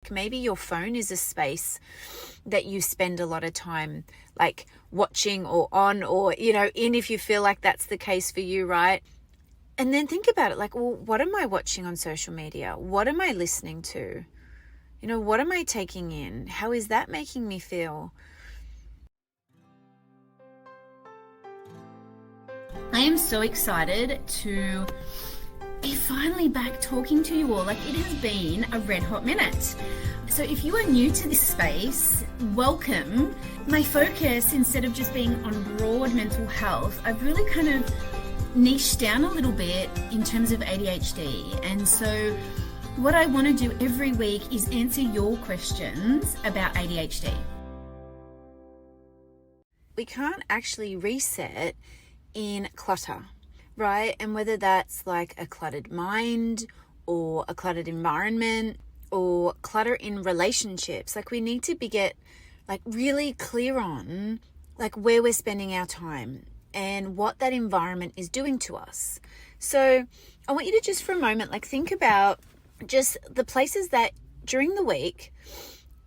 Like maybe your phone is a space that you spend a lot of time like watching or on or, in, if you feel like that's the case for you, right? And then think about it like, well, what am I watching on social media? What am I listening to? What am I taking in? How is that making me feel? I am so excited to be finally back talking to you all. Like, it has been a red hot minute. So if you are new to this space, welcome. My focus, instead of just being on broad mental health, I've really kind of niched down a little bit in terms of ADHD. And so what I want to do every week is answer your questions about ADHD. We can't actually reset in clutter, right? And whether that's like a cluttered mind or a cluttered environment or clutter in relationships, like we need to get like really clear on like where we're spending our time and what that environment is doing to us. So I want you to just for a moment, like think about just the places that during the week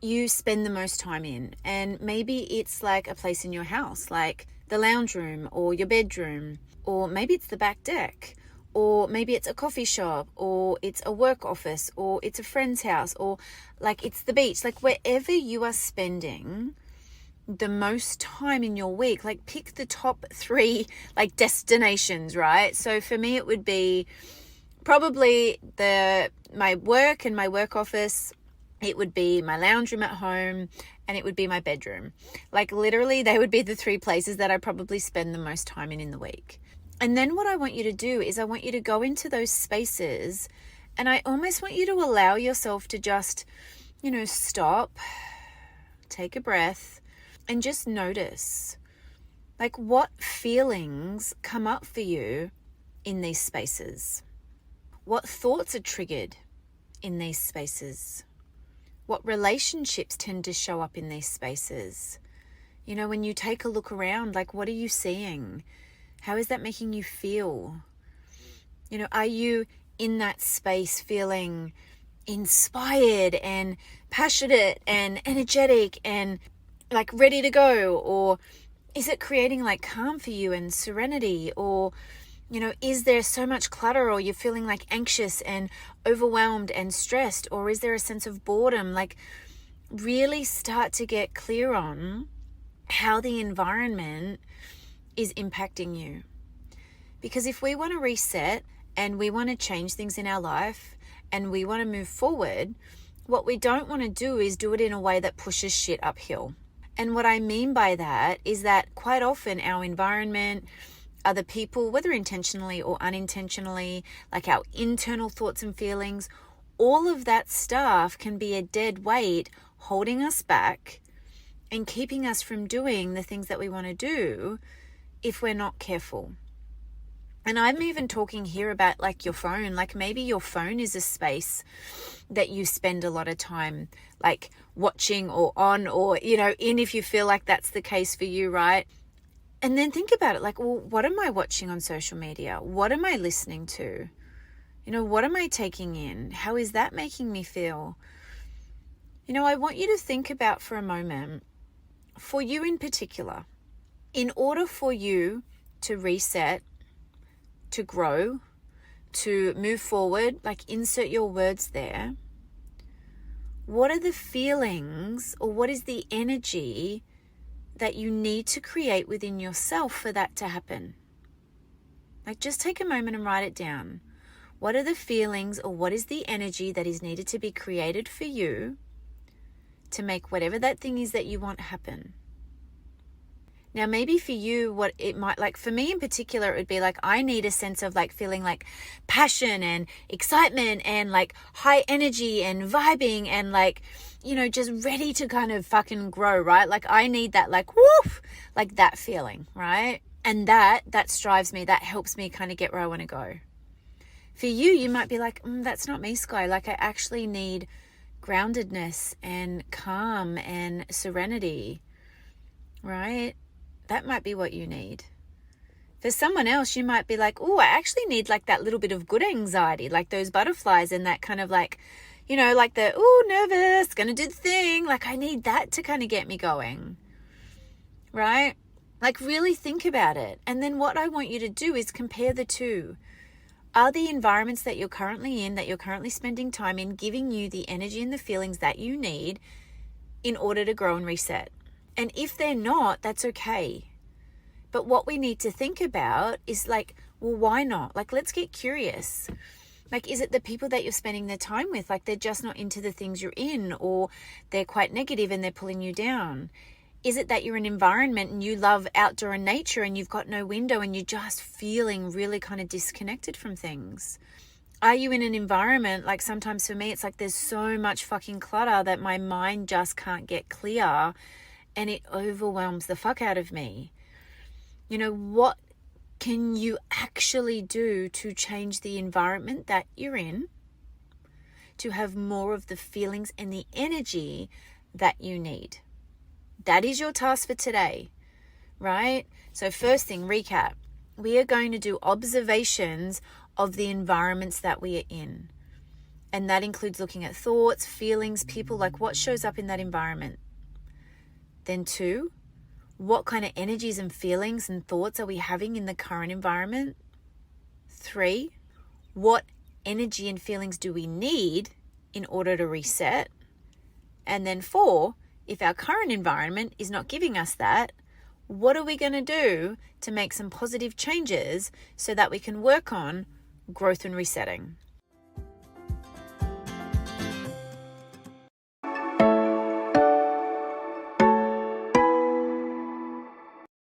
you spend the most time in. And maybe it's like a place in your house, like the lounge room or your bedroom, or maybe it's the back deck, or maybe it's a coffee shop, or it's a work office, or it's a friend's house, or like it's the beach, like wherever you are spending the most time in your week, like pick the top 3 like destinations, right? So for me, it would be probably my work and my work office. It would be my lounge room at home, and it would be my bedroom. Like literally they would be the 3 places that I probably spend the most time in the week. And then what I want you to do is I want you to go into those spaces, and I almost want you to allow yourself to just, stop, take a breath, and just notice like what feelings come up for you in these spaces. What thoughts are triggered in these spaces? What relationships tend to show up in these spaces? When you take a look around, like what are you seeing? How is that making you feel? Are you in that space feeling inspired and passionate and energetic and like ready to go? Or is it creating like calm for you and serenity? Or is there so much clutter, or you're feeling like anxious and overwhelmed and stressed? Or is there a sense of boredom? Like really start to get clear on how the environment is impacting you. Because if we want to reset and we want to change things in our life and we want to move forward, what we don't want to do is do it in a way that pushes shit uphill. And what I mean by that is that quite often our environment, other people, whether intentionally or unintentionally, like our internal thoughts and feelings, all of that stuff can be a dead weight holding us back and keeping us from doing the things that we want to do if we're not careful. And I'm even talking here about like your phone. Like maybe your phone is a space that you spend a lot of time like watching or on or, in, if you feel like that's the case for you, right? And then think about it like, well, what am I watching on social media? What am I listening to? What am I taking in? How is that making me feel? I want you to think about for a moment, for you in particular, in order for you to reset, to grow, to move forward, like insert your words there, what are the feelings or what is the energy that you need to create within yourself for that to happen? Like just take a moment and write it down. What are the feelings or what is the energy that is needed to be created for you to make whatever that thing is that you want happen? Now, maybe for you, what it might, like for me in particular, it would be like, I need a sense of like feeling like passion and excitement and like high energy and vibing and like, just ready to kind of fucking grow, right? Like I need that like, woof, like that feeling, right? And that strives me, that helps me kind of get where I want to go. For you, you might be like, that's not me, Sky. Like I actually need groundedness and calm and serenity, right? That might be what you need. For someone else, you might be like, oh, I actually need like that little bit of good anxiety, like those butterflies and that kind of like, like the, ooh, nervous, gonna do the thing. Like I need that to kind of get me going, right? Like really think about it. And then what I want you to do is compare the two. Are the environments that you're currently in, that you're currently spending time in, giving you the energy and the feelings that you need in order to grow and reset? And if they're not, that's okay. But what we need to think about is like, well, why not? Like, let's get curious. Like, is it the people that you're spending their time with? Like, they're just not into the things you're in, or they're quite negative and they're pulling you down? Is it that you're in an environment and you love outdoor and nature and you've got no window and you're just feeling really kind of disconnected from things? Are you in an environment, like sometimes for me, it's like there's so much fucking clutter that my mind just can't get clear and it overwhelms the fuck out of me. What can you actually do to change the environment that you're in to have more of the feelings and the energy that you need? That is your task for today, right? So first thing, recap. We are going to do observations of the environments that we are in. And that includes looking at thoughts, feelings, people, like what shows up in that environment. Then 2, what kind of energies and feelings and thoughts are we having in the current environment? 3, what energy and feelings do we need in order to reset? And then 4, if our current environment is not giving us that, what are we going to do to make some positive changes so that we can work on growth and resetting?